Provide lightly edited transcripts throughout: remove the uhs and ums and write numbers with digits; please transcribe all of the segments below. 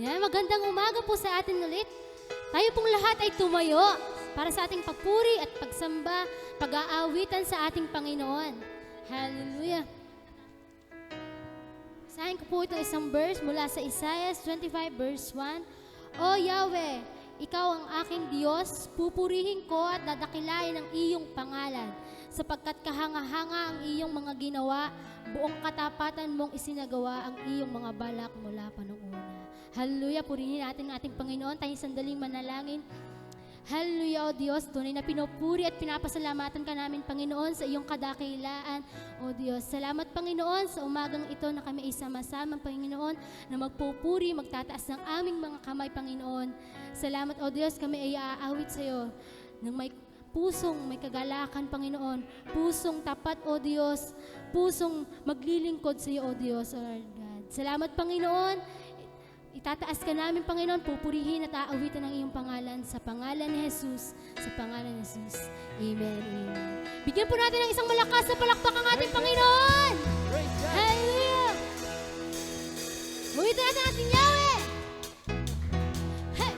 Yan, magandang umaga po sa atin ulit. Tayo pong lahat ay tumayo para sa ating pagpuri at pagsamba, pag-aawitan sa ating Panginoon. Hallelujah. Basahin ko po itong isang verse mula sa Isaiah 25 verse 1. O Yahweh, Ikaw ang aking Diyos, pupurihin ko at dadakilain ang iyong pangalan, sapagkat kahanga-hanga ang iyong mga ginawa, buong katapatan mong isinagawa ang iyong mga balak mula pa noong una. Hallelujah, purihin natin ang ating Panginoon, tayong sandaling manalangin. Hallelujah, O Diyos, tunay na pinupuri at pinapasalamatan ka namin, Panginoon, sa iyong kadakilaan, O Diyos. Salamat, Panginoon, sa umagang ito na kami isama-sama, Panginoon, na magpupuri, magtataas ng aming mga kamay, Panginoon. Salamat, O Diyos, kami ay aawit sa iyo ng pusong may kagalakan, Panginoon. Pusong tapat, O Diyos. Pusong maglilingkod sa iyo, O Diyos, O Lord God. Salamat, Panginoon. Itataas ka namin, Panginoon, pupurihin at aawitan ang iyong pangalan sa pangalan ni Jesus, sa pangalan ni Jesus. Amen, amen. Bigyan po natin ng isang malakas na palakpak ang ating Panginoon! Hallelujah! Uwitin natin ating Yahweh! Hey!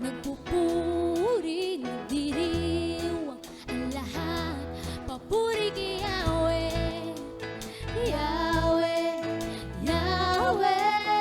Nagpupuri, nagdiriwang ang lahat. Papuri kay Yahweh, Yahweh, Yahweh.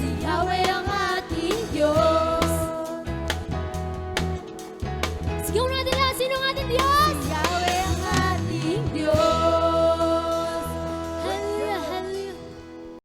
Si Yahweh ang